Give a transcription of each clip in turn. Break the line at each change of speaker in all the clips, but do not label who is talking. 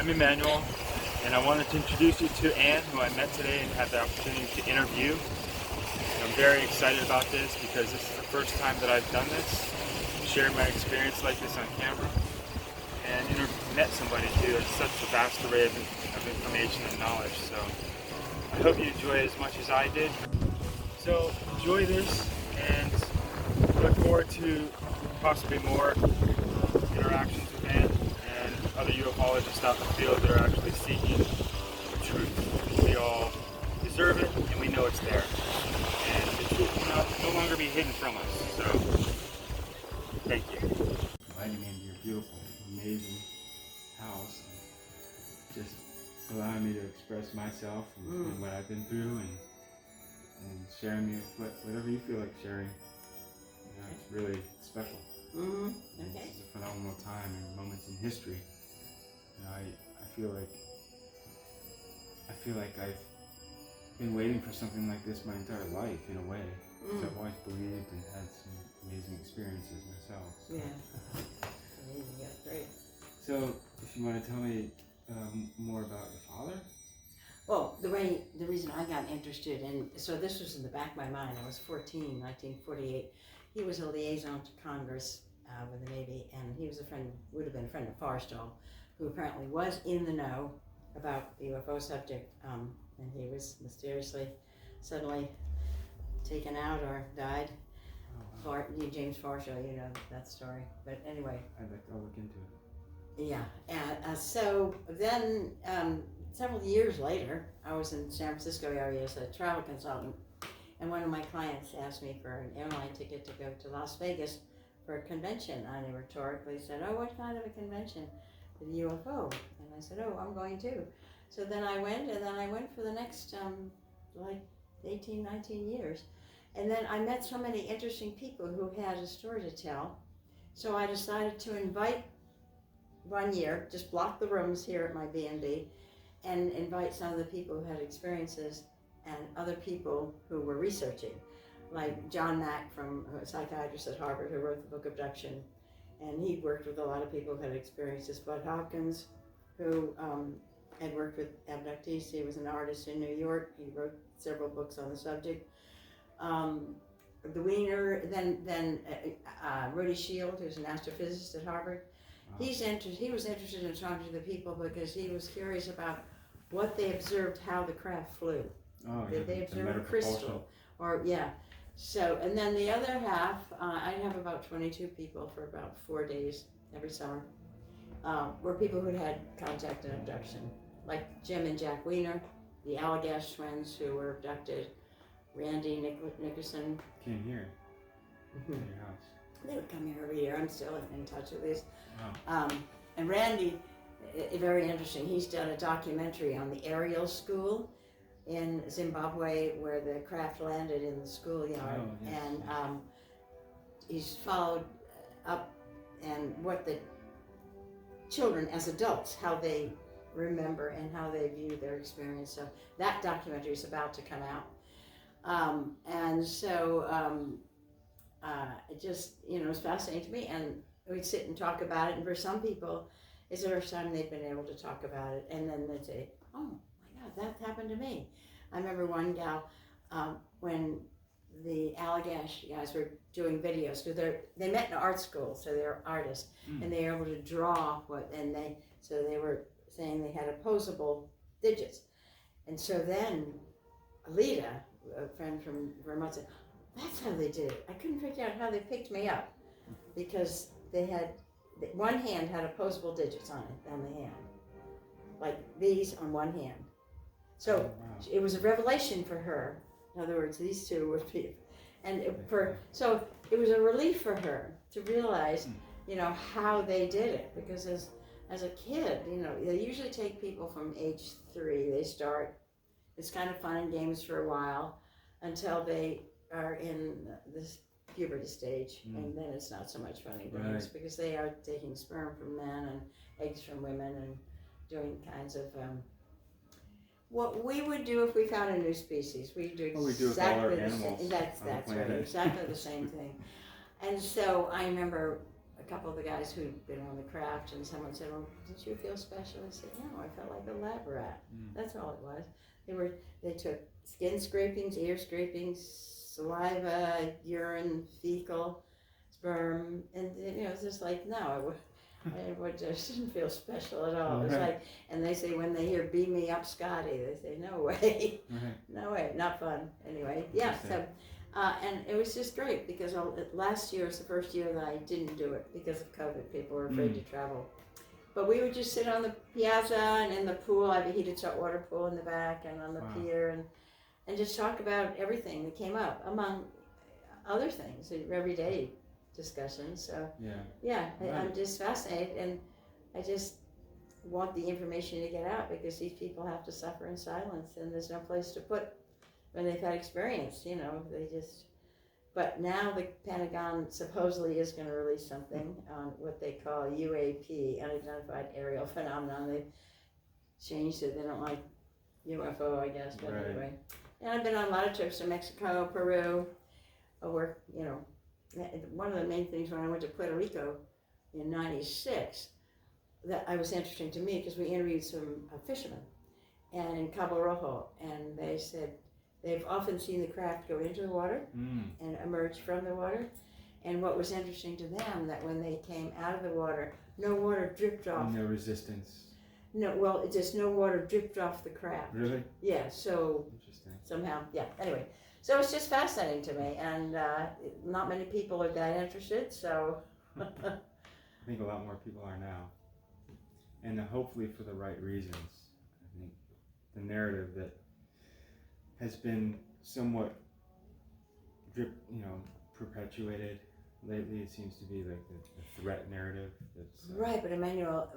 I'm Emmanuel, and I wanted to introduce you to Ann, who I met today and had the opportunity to interview. And I'm very excited about this because this is the first time that I've done this, shared my experience like this on camera, and met somebody who has such a vast array of information and knowledge. So I hope you enjoy it as much as I did. So enjoy this, and look forward to possibly more interactions with Ann and other ufologists out in the field that are actually seeking the truth. We all deserve it, and we know it's there. And the truth will no longer be hidden from us. So, thank you. Inviting me into your beautiful, amazing house, and just allowing me to express myself and what I've been through, and sharing me whatever you feel like sharing. You know, it's really special.
Okay.
It's a phenomenal time and moments in history. You know, I feel like I've been waiting for something like this my entire life, in a way. Because I've always believed and had some amazing experiences myself. So.
Yeah. Amazing. That's great.
So, if you want to tell me more about your father?
Well, the reason I got interested in, so this was in the back of my mind. I was 14, 1948. He was a liaison to Congress with the Navy, and he was would have been a friend of Forrestal, who apparently was in the know about the UFO subject, and he was mysteriously, suddenly taken out or died.
Oh, wow.
James Forrestal, you know that story. But anyway.
I'll look into it.
Yeah, so then several years later, I was in San Francisco area as a travel consultant, and one of my clients asked me for an airline ticket to go to Las Vegas for a convention. I rhetorically said, "Oh, what kind of a convention?" The UFO. And I said, "Oh, I'm going too." So then I went, and then I went for the next like 18, 19 years. And then I met so many interesting people who had a story to tell. So I decided to invite one year, just block the rooms here at my B&B, and invite some of the people who had experiences and other people who were researching, like John Mack, a psychiatrist at Harvard, who wrote the book Abduction, and he worked with a lot of people who had experiences. Bud Hopkins, who had worked with abductees. He was an artist in New York. He wrote several books on the subject. The Wiener, then Rudy Shield, who's an astrophysicist at Harvard. Wow. He was interested in talking to the people because he was curious about what they observed, how the craft flew.
Oh,
Did they observe a crystal? Or, yeah. So, and then the other half, I'd have about 22 people for about 4 days every summer, were people who'd had contact and abduction, like Jim and Jack Wiener, the Allagash twins who were abducted, Randy Nickerson.
Came here to your house.
They would come here every year. I'm still in touch with these.
Wow.
And Randy, very interesting. He's done a documentary on the aerial school in Zimbabwe where the craft landed in the schoolyard.
Oh, yes,
and
yes.
He's followed up and what the children as adults, how they remember and how they view their experience. So that documentary is about to come out. It just, was fascinating to me, and we'd sit and talk about it, and for some people, it's the first time they've been able to talk about it, and then they'd say, "Oh my God, that happened to me." I remember one gal, when the Allagash guys were doing videos, because they met in art school, so they're artists, and they were able to draw so they were saying they had opposable digits. And so then Alita, a friend from Vermont, said, "That's how they did it. I couldn't figure out how they picked me up because one hand had opposable digits on the hand, like these on one hand." So It was a revelation for her. In other words, these two would be, so it was a relief for her to realize, how they did it, because as a kid, they usually take people from age 3. They start. It's kind of fun and games for a while until they are in this puberty stage, and then it's not so much fun and games because they are taking sperm from men and eggs from women and doing kinds of what we would do if we found a new species. We do exactly the same. That's right, exactly the same thing. And so I remember a couple of the guys who'd been on the craft, and someone said, "Well, didn't you feel special?" I said, "No, I felt like a lab rat." That's all it was. They took skin scrapings, ear scrapings, saliva, urine, fecal, sperm, and it was just like, no, I just didn't feel special at all. It was like, and they say when they hear "beam me up, Scotty," they say, "No way, no way, not fun." Anyway, yeah. So, and it was just great because last year was the first year that I didn't do it because of COVID. People were afraid to travel. But we would just sit on the piazza and in the pool. I have a heated saltwater pool in the back and on the pier, and just talk about everything that came up, among other things, everyday discussions. So I'm just fascinated, and I just want the information to get out because these people have to suffer in silence, and there's no place to put when they've had experience. They just. But now the Pentagon supposedly is going to release something on what they call UAP, Unidentified Aerial Phenomenon. They've changed it. They don't like UFO, I guess. But anyway. And I've been on a lot of trips to Mexico, Peru. One of the main things when I went to Puerto Rico in '96, that was interesting to me because we interviewed some fishermen and in Cabo Rojo, and they said, they've often seen the craft go into the water and emerge from the water. And what was interesting to them, that when they came out of the water, no water dripped off.
No resistance.
No, well, just no water dripped off the craft.
Really?
Yeah, so
interesting.
Somehow, yeah. Anyway, so it's just fascinating to me, and not many people are that interested, so.
I think a lot more people are now. And hopefully for the right reasons. I think the narrative that has been somewhat perpetuated lately, it seems to be like the threat narrative. That's,
right, but Emmanuel,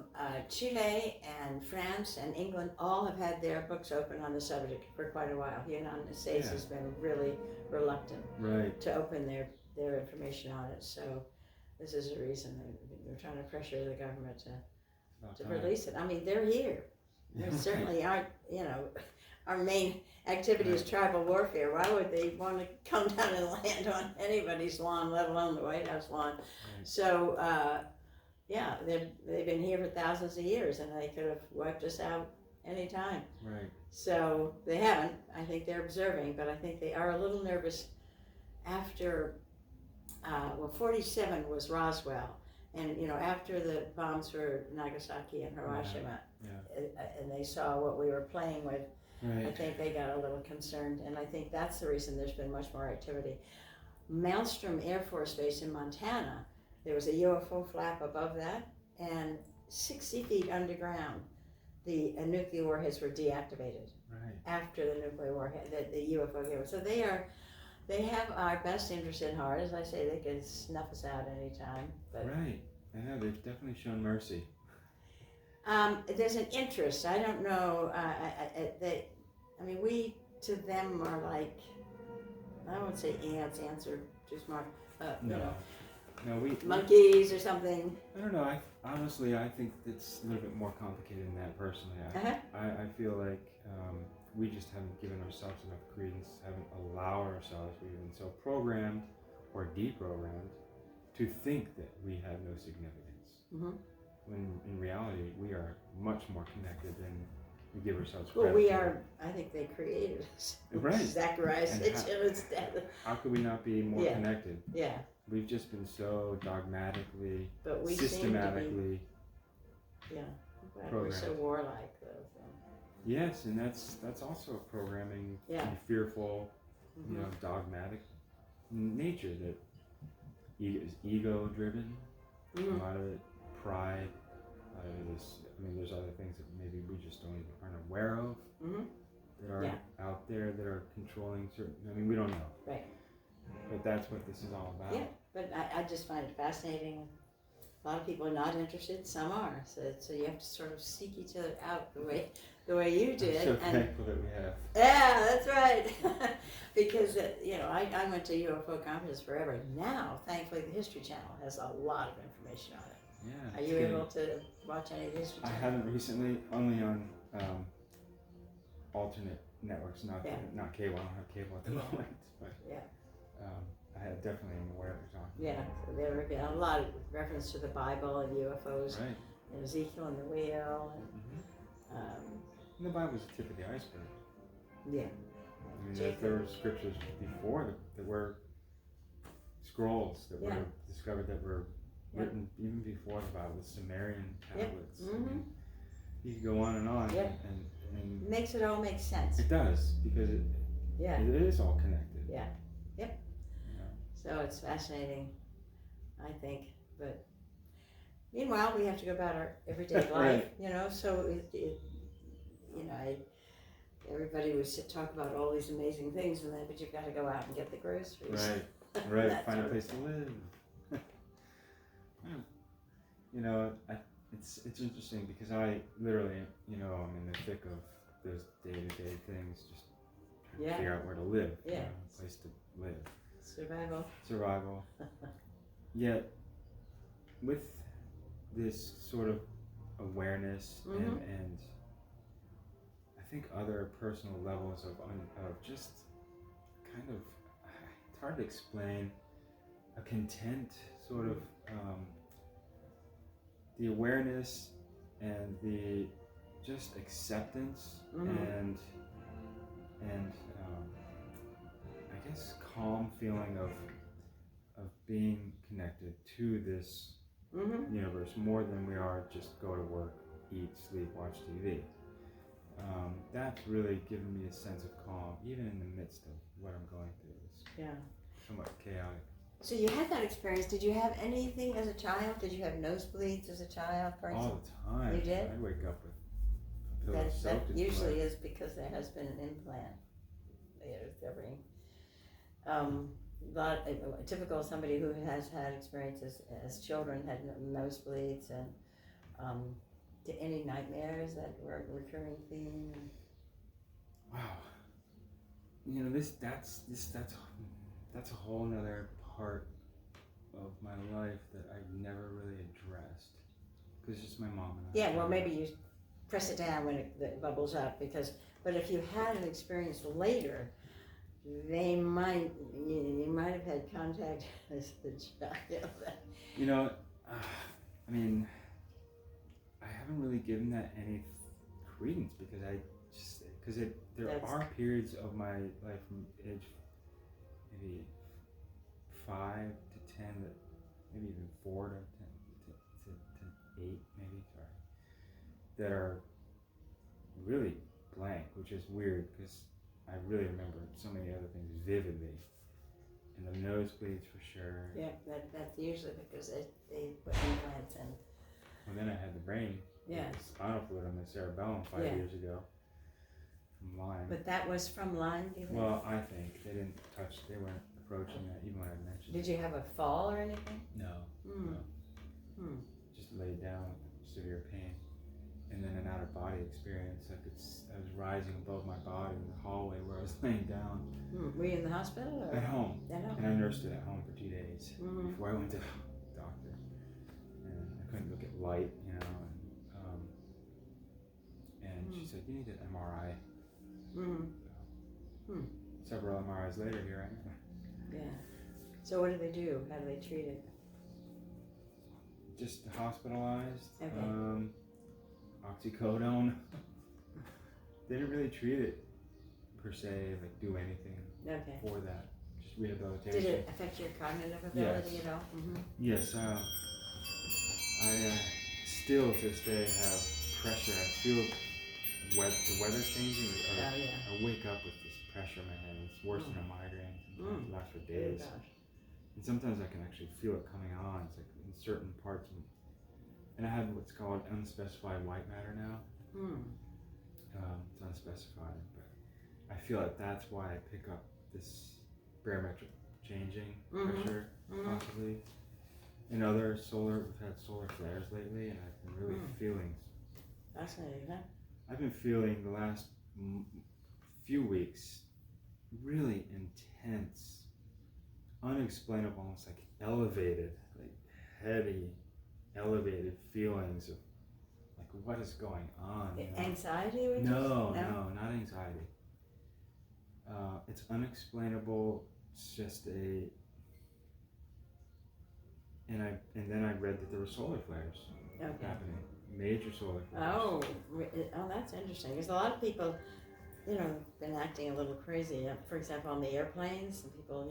Chile and France and England all have had their books open on the subject for quite a while. The United States has been really reluctant to open their information on it. So this is a reason they're trying to pressure the government to release it. I mean, they're here. They certainly aren't, our main activity is tribal warfare. Why would they want to come down and land on anybody's lawn, let alone the White House lawn? Right. So, they've been here for thousands of years, and they could have wiped us out any time.
Right.
So they haven't. I think they're observing, but I think they are a little nervous after, 47 was Roswell. And, after the bombs were Nagasaki and Hiroshima, and they saw what we were playing with, I think they got a little concerned, and I think that's the reason there's been much more activity. Maelstrom Air Force Base in Montana, there was a UFO flap above that, and 60 feet underground, the nuclear warheads were deactivated after the nuclear warhead, the UFO came. So they have our best interest at heart. As I say, they can snuff us out anytime. But
right. I know, they've definitely shown mercy.
There's an interest. I don't know. We to them are like, I won't say ants. Ants are too smart. Monkeys or something.
I don't know. Honestly, I think it's a little bit more complicated than that. Personally, I feel like we just haven't given ourselves enough credence. Haven't allowed ourselves. We've been so programmed or deprogrammed to think that we have no significance. Mm-hmm. When in reality, we are much more connected than we give ourselves credit.
Well, we are. I think they created us.
Right.
Zacharias Sitchin.
How could we not be more connected?
Yeah.
We've just been so dogmatically,
we
systematically.
We're so warlike, though. So.
Yes, and that's also a programming, fearful, dogmatic nature that is ego-driven. A lot of it, pride. There's other things that maybe we just aren't aware of that are out there that are controlling certain. We don't know.
Right.
But that's what this is all about.
Yeah, but I just find it fascinating. A lot of people are not interested. Some are. So you have to sort of seek each other out the way you did.
I'm so thankful that we have.
Yeah, that's right. Because I went to UFO conferences forever. Now, thankfully, the History Channel has a lot of information on it.
Yeah.
Are you able to watch any of the History Channel?
I haven't recently. Only on alternate networks, not cable. I don't have cable at the moment, but I definitely am aware of what you're talking
Yeah,
about.
so there were a lot of reference to the Bible and UFOs,
Right.
and Ezekiel and the wheel, and
And the Bible's the tip of the iceberg.
yeah.
I mean, there were scriptures before that were scrolls that were discovered that were written even before the Bible, the Sumerian tablets. I mean, you could go on and on. And
it makes it all make sense.
It does, because it is all connected.
Yeah. Yep. So it's fascinating, I think. But meanwhile, we have to go about our everyday life,
Right.
you know. So everybody would talk about all these amazing things, and then but you've got to go out and get the groceries.
Right. Find a place to live. You know, it's interesting because I literally, I'm in the thick of those day-to-day things, just trying to figure out where to live, a place to live. Survival. Yet, with this sort of awareness and I think other personal levels of just kind of, it's hard to explain, a content sort of, the awareness and the just acceptance and I guess calm feeling of being connected to this universe more than we are just go to work, eat, sleep, watch TV. That's really given me a sense of calm, even in the midst of what I'm going through. It's somewhat chaotic.
So you had that experience. Did you have anything as a child? Did you have nosebleeds as a child, for instance?
All the time.
You did?
I wake up with a pillow
That
soaked in
usually
blood.
is because there has been an implant. Typical somebody who has had experiences as children had nosebleeds and any nightmares that were a recurring theme.
Wow. That's a whole nother part of my life that I've never really addressed. Because it's just my mom and I.
Yeah, well, maybe you press it down when it bubbles up, but if you had an experience later, you might have had contact as a child.
I mean, I haven't really given that any credence because there are periods of my life from age maybe 5 to 10, maybe even 4 to 10 to 8, maybe, that are really blank, which is weird because I really remember so many other things vividly. And the nosebleeds for sure.
Yeah, that's usually because they put implants in.
Well, then I had the brain. Spinal fluid on my cerebellum 5 years ago. From Lyme.
But that was from Lyme, do you think?
Well, I think they weren't approaching that even when I mentioned it.
Did you have a fall or anything?
No. Just laid down with severe pain. And then an out-of-body experience. I was rising above my body in the hallway where I was laying down.
Were you in the hospital? Or?
At home.
At home.
And I nursed it at home for 2 days before I went to the doctor. And I couldn't look at light, and she said, you need an MRI. Several MRIs later, here I am.
Yeah. So what do they do? How do they treat it?
Just hospitalized.
Okay.
Oxycodone. They didn't really treat it per se, like do anything for that. Just rehabilitation.
Did it affect your cognitive ability at all?
Yes. I still to this day have pressure. I feel the weather changing. I wake up with this pressure in my head. It's worse than a migraine. Sometimes it lasts for days. And sometimes I can actually feel it coming on. It's like in certain parts of. And I have what's called unspecified white matter now. It's unspecified, but I feel like that's why I pick up this barometric changing pressure, possibly. And we've had solar flares lately, and I've been really feeling.
Fascinating, huh?
I've been feeling the last few weeks really intense, unexplainable, almost like elevated, like heavy, elevated feelings of like what is going on.
Anxiety?
No, not anxiety. It's unexplainable. It's just and then I read that there were solar flares happening, major solar flares.
Oh, that's interesting. Because a lot of people, been acting a little crazy. For example, on the airplanes, some people,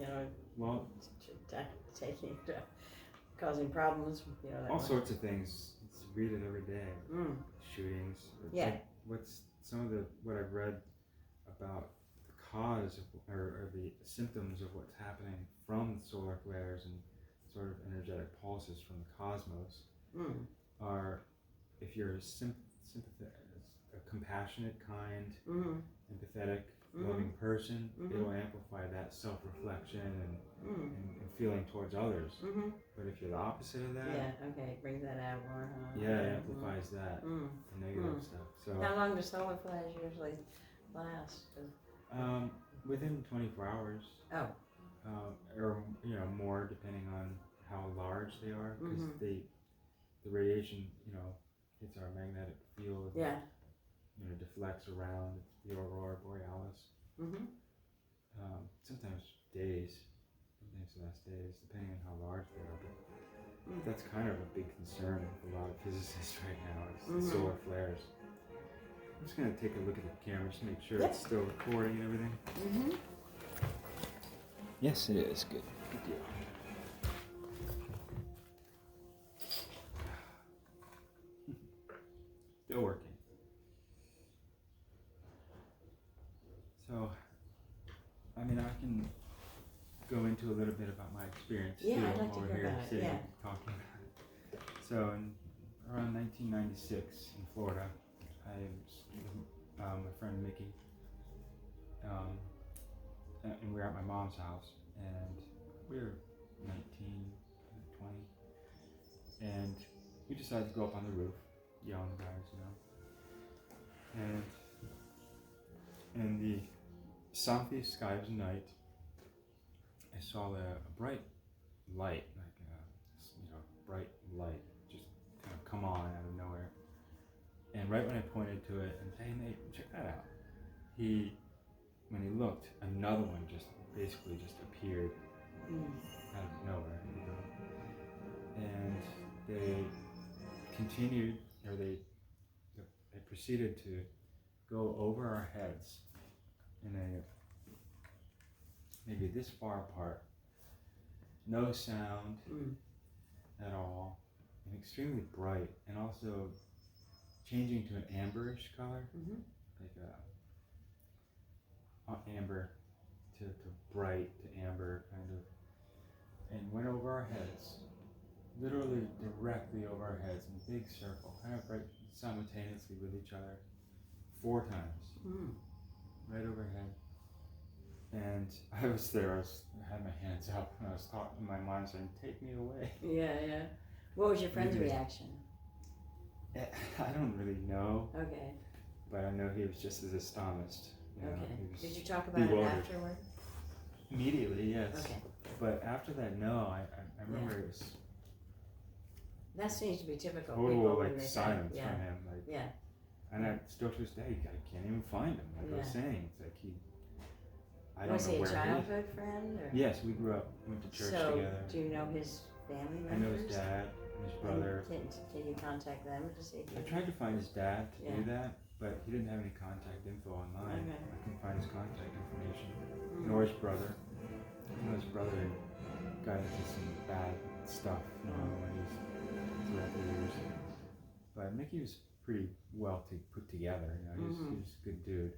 causing problems.
All sorts of things. Read it every day. Shootings.
Yeah.
What's some of what I've read about the cause or the symptoms of what's happening from solar flares and sort of energetic pulses from the cosmos are, if you're a compassionate, kind, empathetic, loving person, it'll amplify that self-reflection and feeling towards others. But if you're the opposite of that,
it brings that out more.
it amplifies that the negative stuff. So
how long do solar flares usually last?
Within 24 hours.
Oh.
Or more depending on how large they are, because the radiation hits our magnetic field.
Yeah.
Deflects around the aurora borealis. Sometimes days, sometimes last days, depending on how large they are. But that's kind of a big concern with a lot of physicists right now, is the solar flares. I'm just going to take a look at the camera just to make sure it's still recording and everything. Yes, it is. Good deal. Still working. So, I can go into a little bit about my experience too,
I'd like to
while
hear
we're here
about it.
sitting talking about it. So, around 1996 in Florida, I was with my friend Mickey, and we were at my mom's house, and we were 19, 20, and we decided to go up on the roof, young guys, and in the southeast sky of the night, I saw a bright light, bright light, just kind of come on out of nowhere. And right when I pointed to it and said, "Hey Nate, check that out," when he looked, another one basically just appeared out of nowhere, and they continued, or they proceeded to go over our heads in maybe this far apart, no sound at all, and extremely bright, and also changing to an amberish color, like amber to bright to amber kind of, and went over our heads, literally directly over our heads in a big circle, kind of right simultaneously with each other, 4 times, right overhead. And I was there, I had my hands up, and I was talking in my mind saying, "Take me away."
Yeah. What was your friend's reaction?
I don't really know.
Okay.
But I know he was just as astonished.
Did you talk about it afterward?
Immediately, yes.
Okay.
But after that, no. I remember it was...
That seems to be typical.
Total silence from him.
Yeah.
And I still to this day, I can't even find him. Like I was saying, it's like I don't know where he is.
Was he a childhood friend? Or?
Yes, we grew up, went to church together.
So, do you know his family members?
I know his dad and his brother.
Can you contact them to see if
I tried to find his dad to do that, but he didn't have any contact info online.
Okay.
I couldn't find his contact information. Nor his brother. His brother got into some bad stuff when he was throughout the years. But Mickey was pretty well put together. He was a good dude.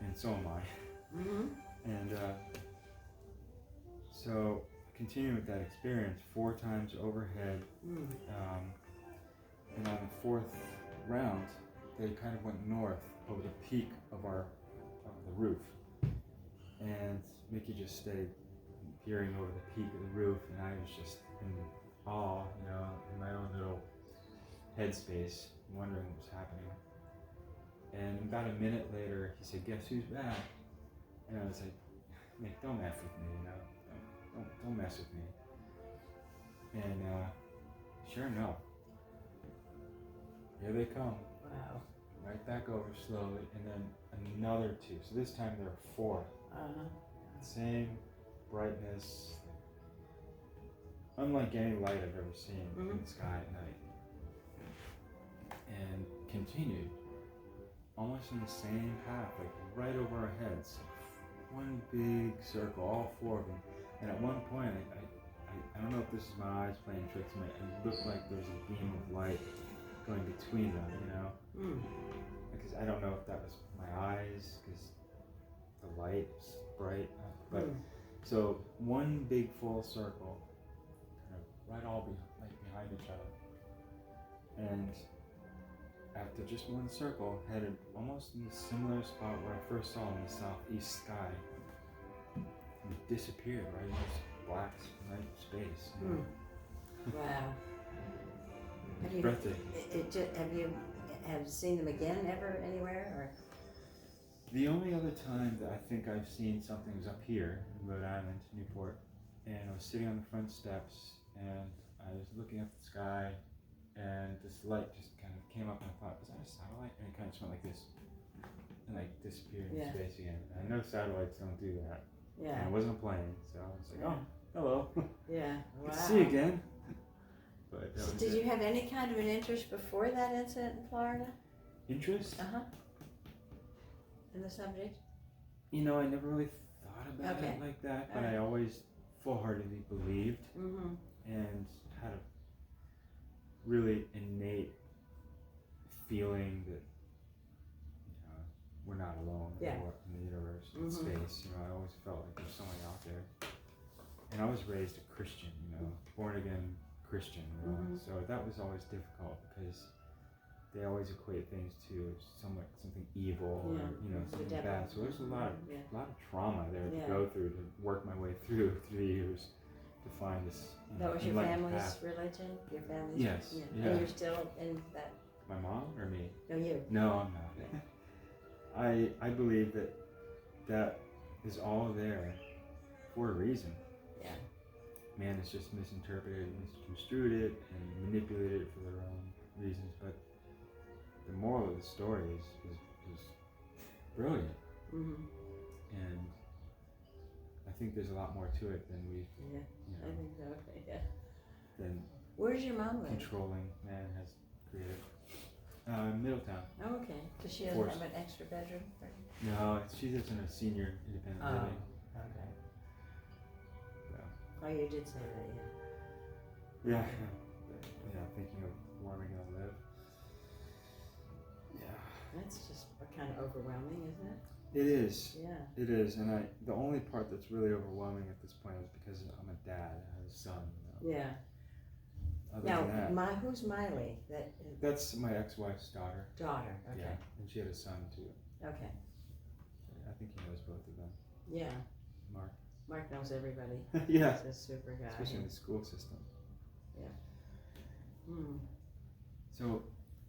And so am I. And so continuing with that experience, 4 times overhead, and on the 4th round, they kind of went north over the peak of the roof, and Mickey just stayed peering over the peak of the roof, and I was just in awe, in my own little headspace, wondering what was happening. And about a minute later, he said, "Guess who's back?" And I was like, "Nick, don't mess with me, don't mess with me." And sure enough, here they come.
Wow.
Right back over slowly, and then another 2. So this time there are 4. Same brightness, unlike any light I've ever seen in
Mhm.
the sky at night. And continued almost in the same path, like right over our heads. One big circle, all four of them. And at one point, I don't know if this is my eyes playing tricks on me, it looked like there was a beam of light going between them, you know? Because I don't know if that was my eyes, because the light was bright. But so one big full circle, kind of right behind each other. And after just one circle, headed almost in the similar spot where I first saw in the southeast sky, and it disappeared right in this black night space. You know?
Wow.
Breathtaking.
Have you seen them again ever anywhere? Or?
The only other time that I think I've seen something was up here in Rhode Island, Newport, and I was sitting on the front steps and I was looking up at the sky, and this light just kind of came up and I thought, is that a satellite? And it kind of just went like this and like disappeared in space again. And I know satellites don't do that.
Yeah.
And it wasn't a plane, so I was like, oh, hello.
Yeah. Wow.
Good to see you again. But
So did you have any kind of an interest before that incident in Florida?
Interest?
In the subject?
You know, I never really thought about it like that, but I always full-heartedly believed and had a really innate feeling that we're not alone in the universe, in space. You know, I always felt like there's someone out there. And I was raised a Christian, you know, born again Christian, you know. So that was always difficult because they always equate things to something evil or something bad. So there's a lot of trauma there to go through, to work my way through the years to find this.
That was your family's religion? Your family's
Yes.
Yeah.
Yeah.
And you're still in that?
My mom or me?
No, you.
No, I'm not. I believe that is all there for a reason.
Yeah.
Man has just misinterpreted, misconstrued it, and manipulated it for their own reasons. But the moral of the story is brilliant. And I think there's a lot more to it than we,
I think so. Yeah.
Than
where's your mom live?
controlling man has created. Middletown.
Oh, okay. Does she have an extra bedroom? Or?
No, she lives in a senior independent living.
Okay.
So.
Oh, you did say that,
Yeah. Yeah, thinking of where am I going to live. Yeah.
That's just kind of overwhelming, isn't it?
It is.
Yeah.
It is, and the only part that's really overwhelming at this point is because I'm a dad. I have a son. You know?
Yeah.
Other
Now,
than that,
who's Miley?
That's my ex-wife's daughter.
Daughter. Okay.
Yeah, and she had a son too.
Okay.
I think he knows both of them.
Yeah.
Mark.
Mark knows everybody.
Yeah.
He's a super guy.
Especially in the school system.
Yeah.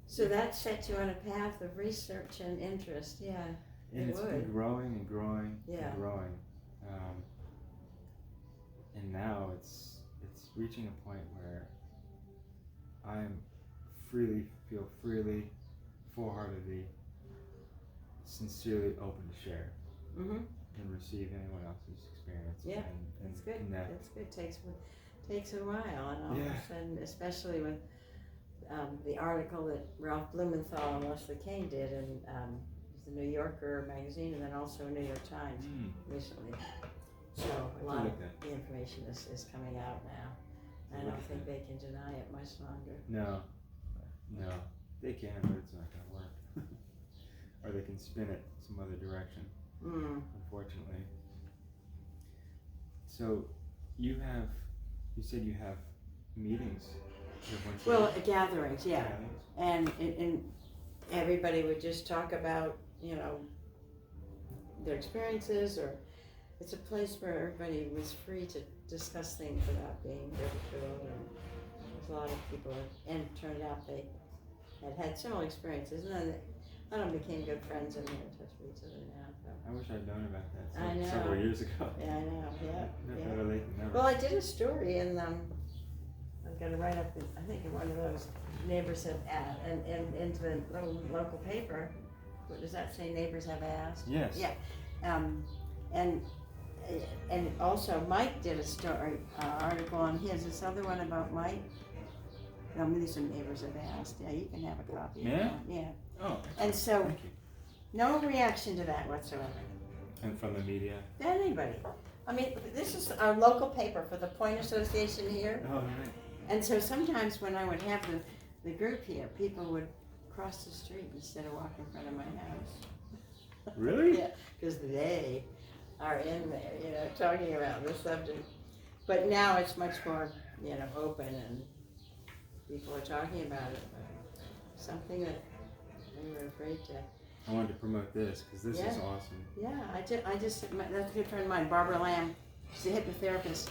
So
that set you on a path of research and interest. Yeah.
And it's been growing and growing and growing. And now it's reaching a point where I feel freely, full-heartedly, sincerely open to share and receive anyone else's experience.
Yeah,
and
that's good.
connect.
That's good. Takes a while, and all of a sudden, especially with the article that Ralph Blumenthal and Leslie Kean did in the New Yorker magazine, and then also New York Times recently. So a lot of the information is coming out now. I don't think they can deny it much longer.
No, they can, but it's not going to work. Or they can spin it some other direction, unfortunately. So you said you have meetings.
Well, gatherings, yeah. And everybody would just talk about, their experiences, or it's a place where everybody was free to discuss things without being ridiculed, and there's a lot of people, and it turned out they had similar experiences, and then a lot of them became good friends, and they're in touch with each other now. So.
I wish I'd known about that
I know.
several years ago.
Yeah, I know,
Better late than never.
Well, I did a story in, I've got to write up, I think in one of those neighbors have, and into the little local paper. What does that say? Neighbors have asked?
Yes.
Yeah. And and also Mike did a story article on his. This other one about Mike. I mean, these are neighbors have asked. Yeah, you can have a copy.
Yeah?
Of that. Yeah.
Oh,
And so,
thank you.
no reaction to that whatsoever.
And from the media?
Anybody. I mean, this is our local paper for the Point Association here.
Oh, right.
And so sometimes when I would have the group here, people would cross the street instead of walk in front of my house.
Really?
Yeah, because they are in there, you know, talking about the subject. But now it's much more, you know, open and people are talking about it. But something that we were afraid to.
I wanted to promote this because this is
Yeah.
awesome.
Yeah, that's a good friend of mine, Barbara Lamb. She's a hypnotherapist.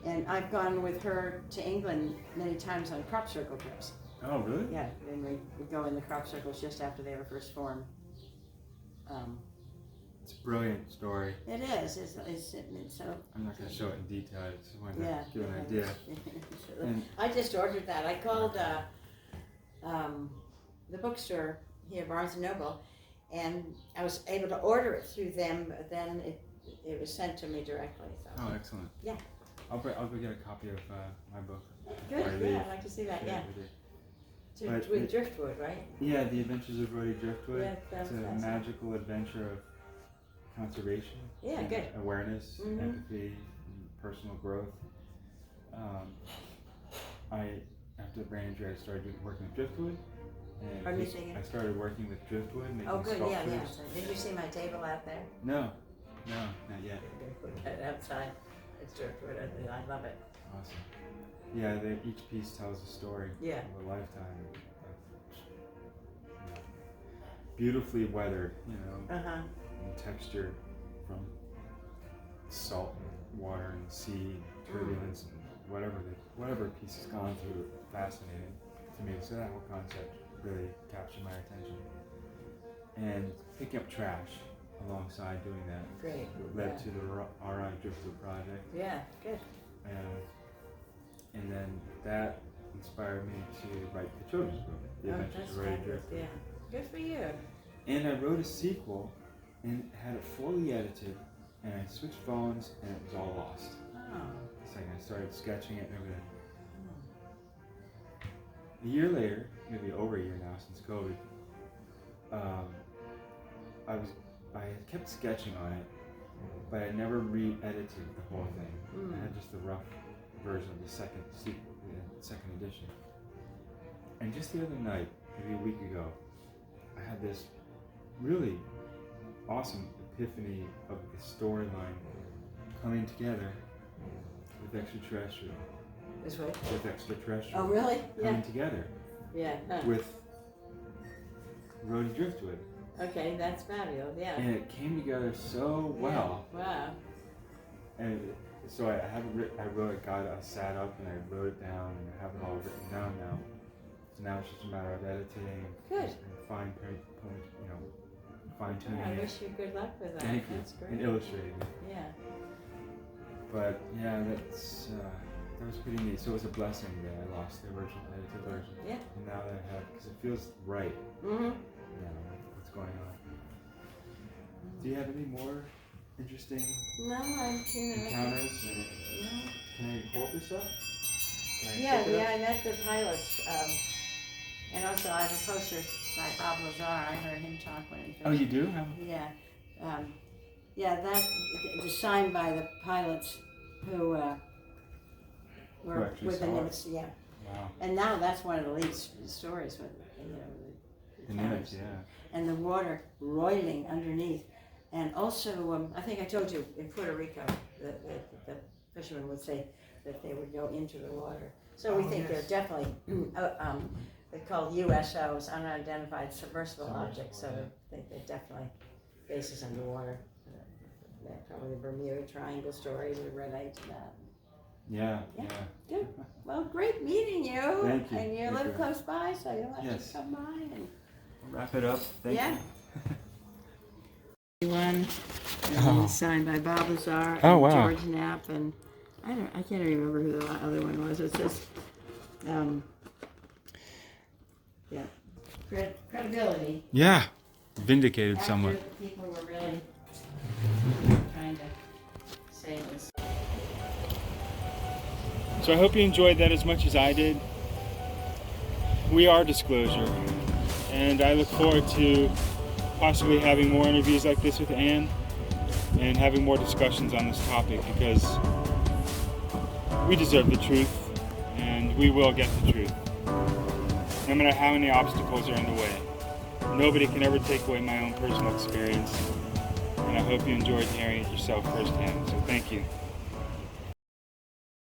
And I've gone with her to England many times on crop circle trips.
Oh, really?
Yeah, and we go in the crop circles just after they were first formed.
It's a brilliant story.
It is. It's so.
I'm not going to show it in detail. I just wanted
Yeah.
to give an idea. And
I just ordered that. I called the bookstore here, Barnes and Noble, and I was able to order it through them. But then it was sent to me directly. So.
oh, excellent.
Yeah.
I'll go get a copy of my book.
Good.
before I leave.
Yeah, I'd like to see that. Yeah.
with it.
With
But
driftwood, right?
Yeah, The Adventures of Rhodey Driftwood.
Yeah,
It's a
that's
magical adventure of conservation.
Yeah,
and
good.
Awareness,
Mhm.
empathy, and personal growth. After the brain injury, I started working with driftwood. And
Pardon me, say again?
I started working with driftwood, making
Oh, good.
sculptures.
Yeah. So did you see my table out there?
No, not yet.
I'm gonna put that outside. It's driftwood. I love it.
Awesome. Yeah, each piece tells a story
Yeah.
of a lifetime. Beautifully weathered,
Uh huh.
and texture from salt and water and sea and turbulence and whatever piece has gone through. Fascinating to me. So that whole concept really captured my attention. And picking up trash alongside doing that
Great.
led to the RI Driftwood project.
Yeah. Good.
And then that inspired me to write the children's book, The Adventures of Rhodey Driftwood.
Yeah. Good for you.
And I wrote a sequel and had it fully edited, and I switched phones, and it was all lost.
Oh.
It's like I started sketching it and everything. A year later, maybe over a year now since COVID, I had kept sketching on it, but I never re-edited the whole thing. I had just the rough version of the second edition. And just the other night, maybe a week ago, I had this really awesome epiphany of the storyline coming together with extraterrestrial.
This way.
With extraterrestrial.
Oh, really?
Coming
Yeah.
together
Yeah. Huh.
with Rhodey Driftwood.
Okay, that's fabulous. Yeah.
And it came together so well.
Yeah. Wow.
And so I wrote it, I sat up and I wrote it down, and I have it all written down now. So now it's just a matter of editing
Good.
and fine tuning
I
it.
wish you good luck with that.
Thank you.
That's great.
And illustrating it.
Yeah.
But yeah, that was pretty neat. So it was a blessing that I lost the original edited version.
Yeah.
And now that I have, because it feels right.
Mhm.
What's going on? Do you have any more interesting
No,
encounters?
No.
Can I hold this up? Can I
Yeah,
pick it up?
I met the pilots, and also I have a poster by Bob Lazar. I heard him talk when he
Oh, you do?
Yeah, that was signed by the pilots who were
actually
with the
saw it.
Nimitz. Yeah,
Wow.
and now that's one of the lead stories with
The
the
Nimitz,
towers.
yeah.
And the water roiling underneath, and also I think I told you in Puerto Rico the fishermen would say that they would go into the water. So we think
yes.
they're definitely they're called USOs, unidentified submersible objects. So
yeah.
they think they're definitely bases underwater. Probably the Bermuda Triangle stories we read into that.
Yeah.
Good. Well, great meeting you.
Thank you.
And you
Thank
live
you.
close by, so you'll have
Yes.
to come by and.
Wrap it up. Thank
Yeah.
you.
One signed by Bob Lazar and
Oh, wow.
George Knapp, and I can't even remember who the other one was. It says, credibility.
Yeah. Vindicated
After
somewhat.
people were really trying to
So I hope you enjoyed that as much as I did. We are Disclosure, and I look forward to possibly having more interviews like this with Ann and having more discussions on this topic, because we deserve the truth and we will get the truth, no matter how many obstacles are in the way. Nobody can ever take away my own personal experience, and I hope you enjoyed hearing it yourself firsthand. So thank you.